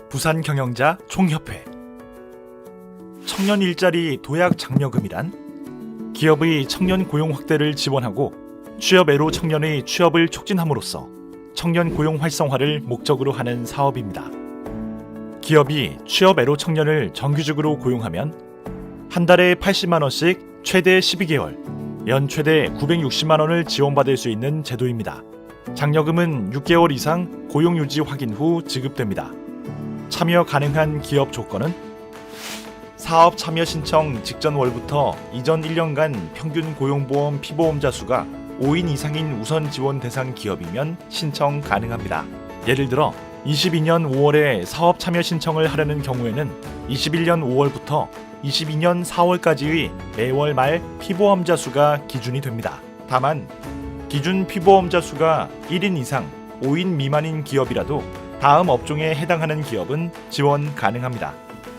부산경영자 총협회. 청년 일자리 도약 장려금이란 기업의 청년 고용 확대를 지원하고 취업애로 청년의 취업을 촉진함으로써 청년 고용 활성화를 목적으로 하는 사업입니다. 기업이 취업애로 청년을 정규직으로 고용하면 한 달에 80만 원씩 최대 12개월, 연 최대 960만 원을 지원받을 수 있는 제도입니다. 장려금은 6개월 이상 고용 유지 확인 후 지급됩니다. 참여 가능한 기업 조건은 사업 참여 신청 직전 월부터 이전 1년간 평균 고용보험 피보험자 수가 5인 이상인 우선 지원 대상 기업이면 신청 가능합니다. 예를 들어 22년 5월에 사업 참여 신청을 하려는 경우에는 21년 5월부터 22년 4월까지의 매월 말 피보험자 수가 기준이 됩니다. 다만 기준 피보험자 수가 1인 이상 5인 미만인 기업이라도 다음 업종에 해당하는 기업은 지원 가능합니다.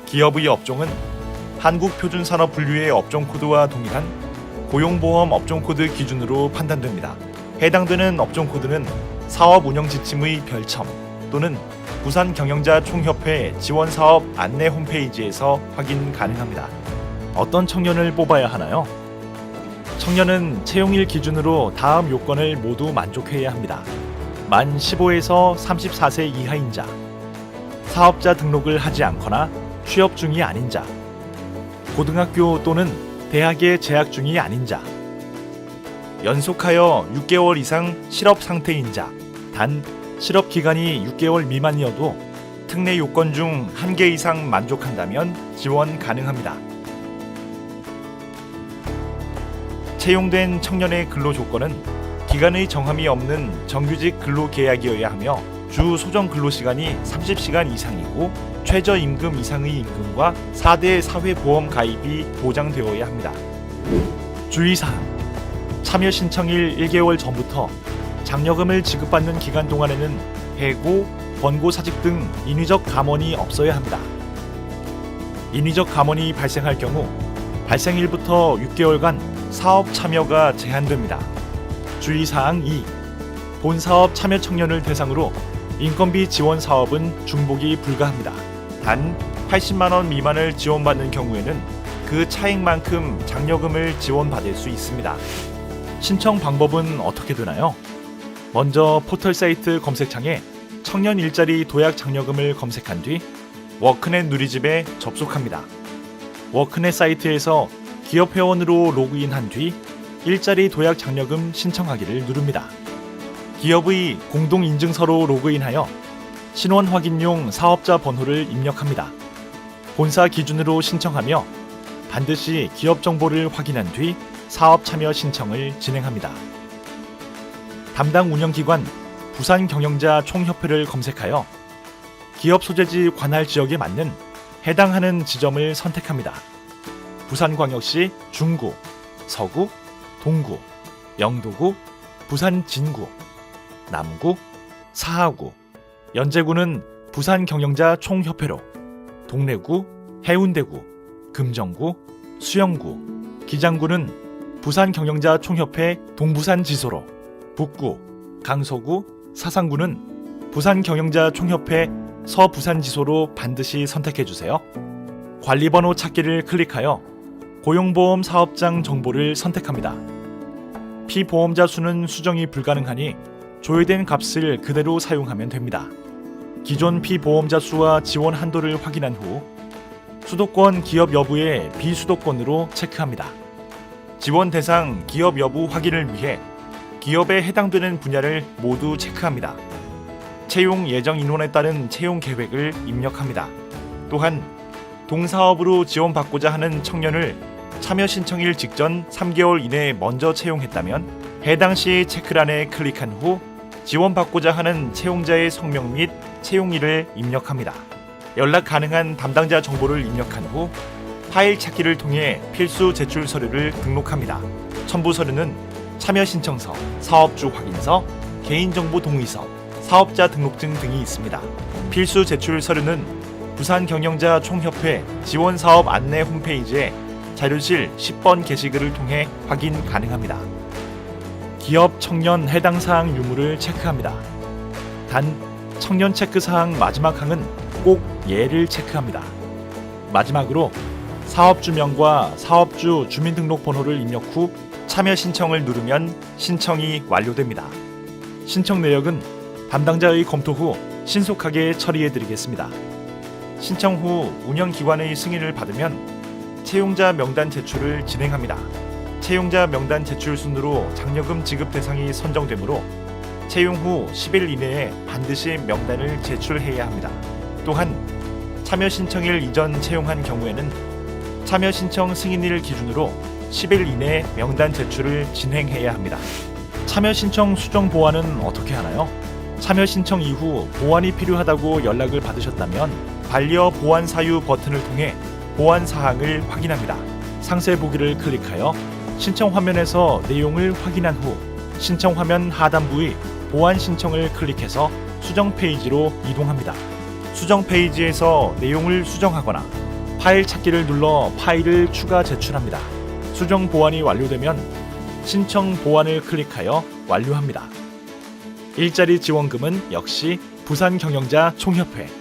기업의 업종은 한국표준산업 분류의 업종 코드와 동일한 고용보험 업종 코드 기준으로 판단됩니다. 해당되는 업종 코드는 사업 운영 지침의 별첨 또는 부산경영자 총협회 지원사업 안내 홈페이지에서 확인 가능합니다. 어떤 청년을 뽑아야 하나요? 청년은 채용일 기준으로 다음 요건을 모두 만족해야 합니다. 만 15에서 34세 이하인 자, 사업자 등록을 하지 않거나 취업 중이 아닌 자, 고등학교 또는 대학에 재학 중이 아닌 자, 연속하여 6개월 이상 실업 상태인 자, 단 실업 기간이 6개월 미만이어도 특례 요건 중 1개 이상 만족한다면 지원 가능합니다. 채용된 청년의 근로 조건은 기간의 정함이 없는 정규직 근로계약이어야 하며 주 소정 근로시간이 30시간 이상이고 최저임금 이상의 임금과 4대 사회보험 가입이 보장되어야 합니다. 주의사항: 참여 신청일 1개월 전부터 장려금을 지급받는 기간 동안에는 해고, 권고사직 등 인위적 감원이 없어야 합니다. 인위적 감원이 발생할 경우 발생일부터 6개월간 사업 참여가 제한됩니다. 주의사항 2. 본사업 참여 청년을 대상으로 인건비 지원 사업은 중복이 불가합니다. 단 80만 원 미만을 지원받는 경우에는 그 차액만큼 장려금을 지원받을 수 있습니다. 신청 방법은 어떻게 되나요? 먼저 포털 사이트 검색창에 청년 일자리 도약 장려금을 검색한 뒤 워크넷 누리집에 접속합니다. 워크넷 사이트에서 기업 회원으로 로그인한 뒤 일자리 도약 장려금 신청하기를 누릅니다. 기업의 공동인증서로 로그인하여 신원 확인용 사업자 번호를 입력합니다. 본사 기준으로 신청하며 반드시 기업 정보를 확인한 뒤 사업 참여 신청을 진행합니다. 담당 운영기관 부산경영자 총협회를 검색하여 기업 소재지 관할 지역에 맞는 해당하는 지점을 선택합니다. 부산광역시 중구, 서구, 동구, 영도구, 부산 진구, 남구, 사하구, 연제구는 부산경영자 총협회로, 동래구, 해운대구, 금정구, 수영구, 기장구는 부산경영자 총협회 동부산 지소로, 북구, 강서구, 사상구는 부산경영자 총협회 서부산 지소로 반드시 선택해주세요. 관리번호 찾기를 클릭하여 고용보험 사업장 정보를 선택합니다. 피보험자 수는 수정이 불가능하니 조회된 값을 그대로 사용하면 됩니다. 기존 피보험자 수와 지원 한도를 확인한 후 수도권 기업 여부의 비수도권으로 체크합니다. 지원 대상 기업 여부 확인을 위해 기업에 해당되는 분야를 모두 체크합니다. 채용 예정 인원에 따른 채용 계획을 입력합니다. 또한 동사업으로 지원받고자 하는 청년을 참여 신청일 직전 3개월 이내에 먼저 채용했다면 해당 시 체크란에 클릭한 후 지원받고자 하는 채용자의 성명 및 채용일을 입력합니다. 연락 가능한 담당자 정보를 입력한 후 파일 찾기를 통해 필수 제출 서류를 등록합니다. 첨부 서류는 참여 신청서, 사업주 확인서, 개인정보 동의서, 사업자 등록증 등이 있습니다. 필수 제출 서류는 부산경영자 총협회 지원사업 안내 홈페이지에 자료실 10번 게시글을 통해 확인 가능합니다. 기업 청년 해당 사항 유무를 체크합니다. 단 청년 체크 사항 마지막 항은 꼭 예를 체크합니다. 마지막으로 사업주명과 사업주 주민등록번호를 입력 후 참여 신청을 누르면 신청이 완료됩니다. 신청 내역은 담당자의 검토 후 신속하게 처리해드리겠습니다. 신청 후 운영기관의 승인을 받으면 채용자 명단 제출을 진행합니다. 채용자 명단 제출 순으로 장려금 지급 대상이 선정되므로 채용 후 10일 이내에 반드시 명단을 제출해야 합니다. 또한 참여 신청일 이전 채용한 경우에는 참여 신청 승인일 기준으로 10일 이내에 명단 제출을 진행해야 합니다. 참여 신청 수정 보완은 어떻게 하나요? 참여 신청 이후 보완이 필요하다고 연락을 받으셨다면 반려 보완 사유 버튼을 통해 보완 사항을 확인합니다. 상세 보기를 클릭하여 신청 화면에서 내용을 확인한 후 신청 화면 하단부의 보완 신청을 클릭해서 수정 페이지로 이동합니다. 수정 페이지에서 내용을 수정하거나 파일 찾기를 눌러 파일을 추가 제출합니다. 수정 보완이 완료되면 신청 보완을 클릭하여 완료합니다. 일자리 지원금은 역시 부산경영자 총협회